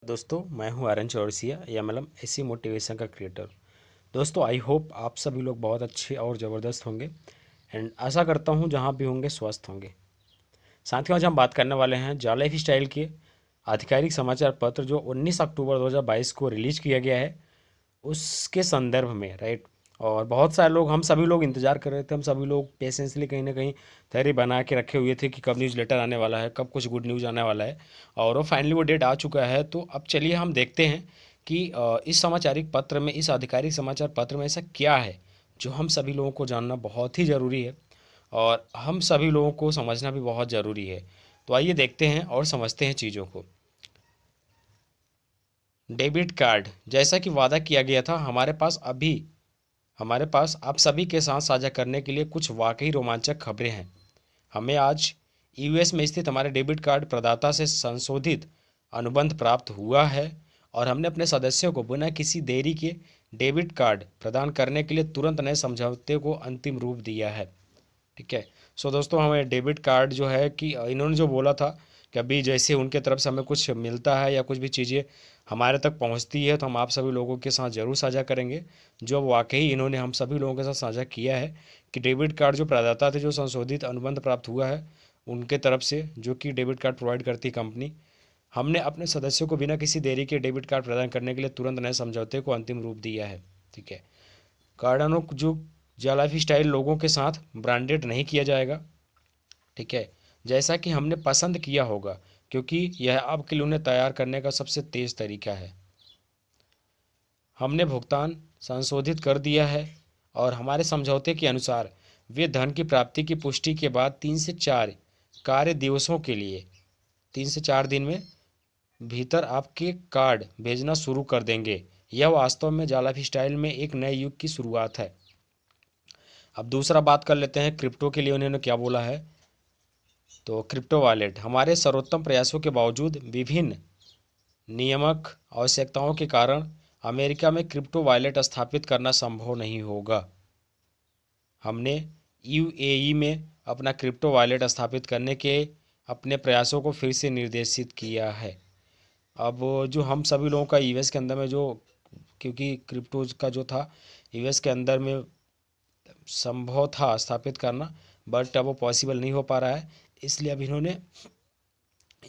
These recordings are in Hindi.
दोस्तों मैं हूं आर्यन चौरसिया एमएलएम ऐसी मोटिवेशन का क्रिएटर। दोस्तों आई होप आप सभी लोग बहुत अच्छे और ज़बरदस्त होंगे एंड आशा करता हूं जहां भी होंगे स्वस्थ होंगे। साथियों आज हम बात करने वाले हैं जा लाइफ स्टाइल के आधिकारिक समाचार पत्र जो 19 अक्टूबर 2022 को रिलीज किया गया है उसके संदर्भ में, राइट। और बहुत सारे लोग, हम सभी लोग इंतजार कर रहे थे, हम सभी लोग पेशेंसली कहीं ना कहीं तैयारी बना के रखे हुए थे कि कब न्यूज़ लेटर आने वाला है, कब कुछ गुड न्यूज़ आने वाला है। और वो फाइनली वो डेट आ चुका है। तो अब चलिए हम देखते हैं कि इस समाचारिक पत्र में, इस आधिकारिक समाचार पत्र में ऐसा क्या है जो हम सभी लोगों को जानना बहुत ही ज़रूरी है और हम सभी लोगों को समझना भी बहुत ज़रूरी है। तो आइए देखते हैं और समझते हैं चीज़ों को। डेबिट कार्ड, जैसा कि वादा किया गया था, हमारे पास आप सभी के साथ साझा करने के लिए कुछ वाकई रोमांचक खबरें हैं। हमें आज यूएस में स्थित हमारे डेबिट कार्ड प्रदाता से संशोधित अनुबंध प्राप्त हुआ है और हमने अपने सदस्यों को बिना किसी देरी के डेबिट कार्ड प्रदान करने के लिए तुरंत नए समझौते को अंतिम रूप दिया है। ठीक है। सो दोस्तों, हमें डेबिट कार्ड जो है कि इन्होंने जो बोला था कि अभी जैसे उनके तरफ से हमें कुछ मिलता है या कुछ भी चीज़ें हमारे तक पहुंचती है तो हम आप सभी लोगों के साथ ज़रूर साझा करेंगे। जो वाकई इन्होंने हम सभी लोगों के साथ साझा किया है कि डेबिट कार्ड जो प्रदाता थे, जो संशोधित अनुबंध प्राप्त हुआ है उनके तरफ से, जो कि डेबिट कार्ड प्रोवाइड करती कंपनी, हमने अपने सदस्यों को बिना किसी देरी के डेबिट कार्ड प्रदान करने के लिए तुरंत नए समझौते को अंतिम रूप दिया है। ठीक है। कार्डनों जो जा लाइफ स्टाइल लोगों के साथ ब्रांडेड नहीं किया जाएगा। ठीक है। जैसा कि हमने पसंद किया होगा, क्योंकि यह आपके लिए उन्हें तैयार करने का सबसे तेज़ तरीका है। हमने भुगतान संशोधित कर दिया है और हमारे समझौते के अनुसार वे धन की प्राप्ति की पुष्टि के बाद 3 से 4 कार्य दिवसों के लिए, 3 से 4 दिन में भीतर आपके कार्ड भेजना शुरू कर देंगे। यह वास्तव में जा लाइफ स्टाइल में एक नए युग की शुरुआत है। अब दूसरा बात कर लेते हैं क्रिप्टो के लिए उन्होंने क्या बोला है। तो क्रिप्टो वॉलेट, हमारे सर्वोत्तम प्रयासों के बावजूद विभिन्न नियामक आवश्यकताओं के कारण अमेरिका में क्रिप्टो वॉलेट स्थापित करना संभव नहीं होगा। हमने यूएई में अपना क्रिप्टो वॉलेट स्थापित करने के अपने प्रयासों को फिर से निर्देशित किया है। अब जो हम सभी लोगों का यूएस के अंदर में जो, क्योंकि क्रिप्टो का जो था यूएस के अंदर में संभव था स्थापित करना, बट अब वो पॉसिबल नहीं हो पा रहा है, इसलिए अब इन्होंने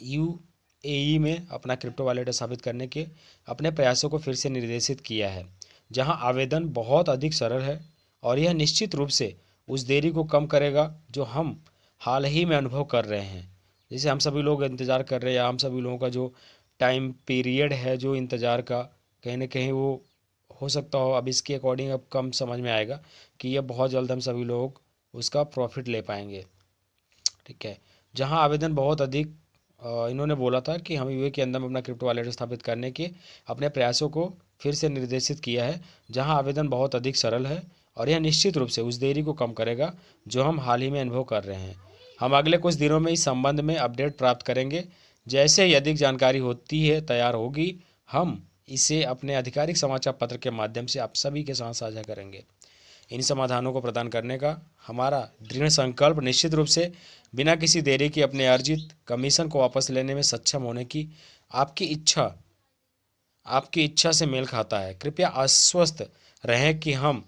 यूएई में अपना क्रिप्टो वॉलेट स्थापित करने के अपने प्रयासों को फिर से निर्देशित किया है, जहां आवेदन बहुत अधिक सरल है और यह निश्चित रूप से उस देरी को कम करेगा जो हम हाल ही में अनुभव कर रहे हैं। जैसे हम सभी लोग इंतज़ार कर रहे हैं, या हम सभी लोगों का जो टाइम पीरियड है जो इंतज़ार का, कहीं ना कहीं वो हो सकता हो अब इसके अकॉर्डिंग अब कम समझ में आएगा कि यह बहुत जल्द हम सभी लोग उसका प्रॉफिट ले पाएंगे। ठीक है। जहां आवेदन बहुत अधिक, इन्होंने बोला था कि हम यूए के अंदर में अपना क्रिप्टो वॉलेट स्थापित करने के अपने प्रयासों को फिर से निर्देशित किया है, जहां आवेदन बहुत अधिक सरल है और यह निश्चित रूप से उस देरी को कम करेगा जो हम हाल ही में अनुभव कर रहे हैं। हम अगले कुछ दिनों में इस संबंध में अपडेट प्राप्त करेंगे। जैसे ही अधिक जानकारी होती है, तैयार होगी, हम इसे अपने आधिकारिक समाचार पत्र के माध्यम से आप सभी के साथ साझा करेंगे। इन समाधानों को प्रदान करने का हमारा दृढ़ संकल्प निश्चित रूप से बिना किसी देरी के अपने अर्जित कमीशन को वापस लेने में सक्षम होने की आपकी इच्छा से मेल खाता है। कृपया आश्वस्त रहें कि हम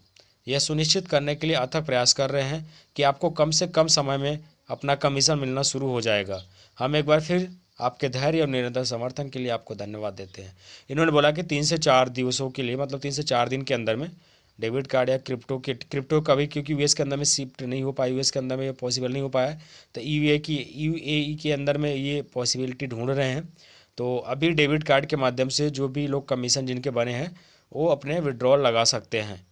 यह सुनिश्चित करने के लिए अथक प्रयास कर रहे हैं कि आपको कम से कम समय में अपना कमीशन मिलना शुरू हो जाएगा। हम एक बार फिर आपके धैर्य और निरंतर समर्थन के लिए आपको धन्यवाद देते हैं। इन्होंने बोला कि 3 से 4 दिवसों के लिए, मतलब 3 से 4 दिन के अंदर में डेबिट कार्ड या क्रिप्टो का भी, क्योंकि यूएस के अंदर में शिफ्ट नहीं हो पाया, यूएस के अंदर में ये पॉसिबल नहीं हो पाया, तो यूएई के अंदर में ये पॉसिबिलिटी ढूंढ रहे हैं। तो अभी डेबिट कार्ड के माध्यम से जो भी लोग कमीशन जिनके बने हैं वो अपने विड्रॉल लगा सकते हैं।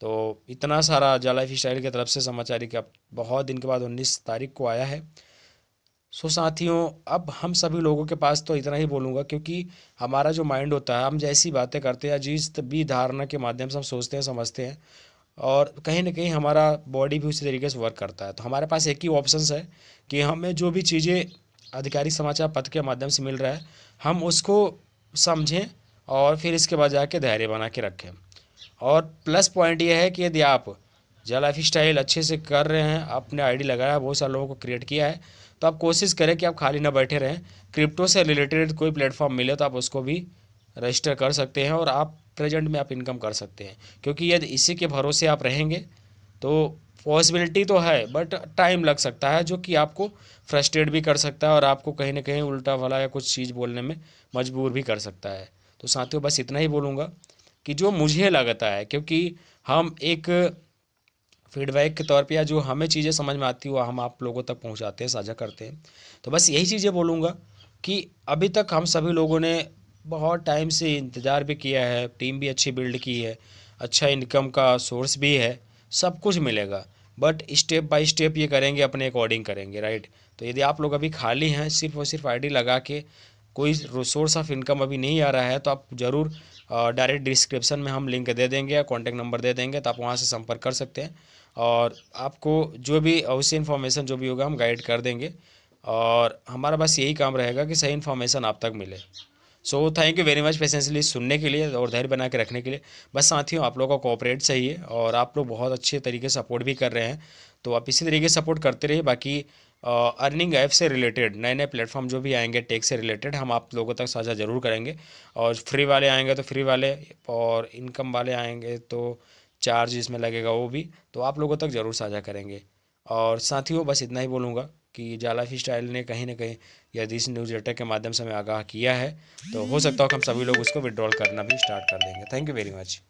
तो इतना सारा जा लाइफ स्टाइल की तरफ से समाचार का बहुत दिन के बाद 19 तारीख को आया है। सो साथियों, अब हम सभी लोगों के पास तो इतना ही बोलूँगा, क्योंकि हमारा जो माइंड होता है, हम जैसी बातें करते हैं, जिस भी धारणा के माध्यम से हम सोचते हैं, समझते हैं, और कहीं ना कहीं हमारा बॉडी भी उसी तरीके से वर्क करता है। तो हमारे पास एक ही ऑप्शन है कि हमें जो भी चीज़ें आधिकारिक समाचार पत्र के माध्यम से मिल रहा है, हम उसको समझें और फिर इसके बाद जाके धैर्य बना के रखें। और प्लस पॉइंट ये है कि यदि आप जा लाइफ स्टाइल अच्छे से कर रहे हैं, आपने आईडी लगाया, बहुत सारे लोगों को क्रिएट किया है, तो आप कोशिश करें कि आप खाली ना बैठे रहें। क्रिप्टो से रिलेटेड कोई प्लेटफॉर्म मिले तो आप उसको भी रजिस्टर कर सकते हैं और आप प्रेजेंट में आप इनकम कर सकते हैं। क्योंकि यदि इसी के भरोसे आप रहेंगे तो पॉसिबिलिटी तो है बट टाइम लग सकता है, जो कि आपको फ्रस्ट्रेट भी कर सकता है और आपको कहीं ना कहीं उल्टा भला या कुछ चीज़ बोलने में मजबूर भी कर सकता है। तो साथियों बस इतना ही बोलूँगा कि जो मुझे लगता है, क्योंकि हम एक फीडबैक के तौर पे या जो हमें चीज़ें समझ में आती है वो हम आप लोगों तक पहुंचाते हैं, साझा करते हैं। तो बस यही चीज़ें बोलूँगा कि अभी तक हम सभी लोगों ने बहुत टाइम से इंतज़ार भी किया है, टीम भी अच्छी बिल्ड की है, अच्छा इनकम का सोर्स भी है, सब कुछ मिलेगा। बट स्टेप बाय स्टेप ये करेंगे, अपने अकॉर्डिंग करेंगे, राइट। तो यदि आप लोग अभी खाली हैं, सिर्फ और सिर्फ आईडी लगा के कोई सोर्स ऑफ इनकम अभी नहीं आ रहा है, तो आप ज़रूर डायरेक्ट डिस्क्रिप्शन में हम लिंक दे देंगे या कॉन्टैक्ट नंबर दे देंगे, तो आप वहाँ से संपर्क कर सकते हैं और आपको जो भी अवश्य इन्फॉर्मेशन जो भी होगा हम गाइड कर देंगे। और हमारा बस यही काम रहेगा कि सही इन्फॉर्मेशन आप तक मिले। So thank you very much patiently सुनने के लिए और धैर्य बना के रखने के लिए। बस साथियों आप लोगों का कोऑपरेट चाहिए और आप लोग बहुत अच्छे तरीके से सपोर्ट भी कर रहे हैं, तो आप इसी तरीके से सपोर्ट करते रहिए। बाकी अर्निंग ऐप से रिलेटेड नए नए प्लेटफॉर्म जो भी आएंगे टेक से रिलेटेड हम आप लोगों तक साझा ज़रूर करेंगे। और फ्री वाले आएंगे तो फ्री वाले, और इनकम वाले आएंगे तो चार्ज इसमें लगेगा वो भी, तो आप लोगों तक ज़रूर साझा करेंगे। और साथियों बस इतना ही बोलूँगा कि जाला लाइफ स्टाइल ने कहीं ना कहीं यदि इस न्यूज़ लेटर के माध्यम से हमें आगाह किया है, तो हो सकता हो कि हम सभी लोग उसको विड्रॉल करना भी स्टार्ट कर देंगे। Thank you very much.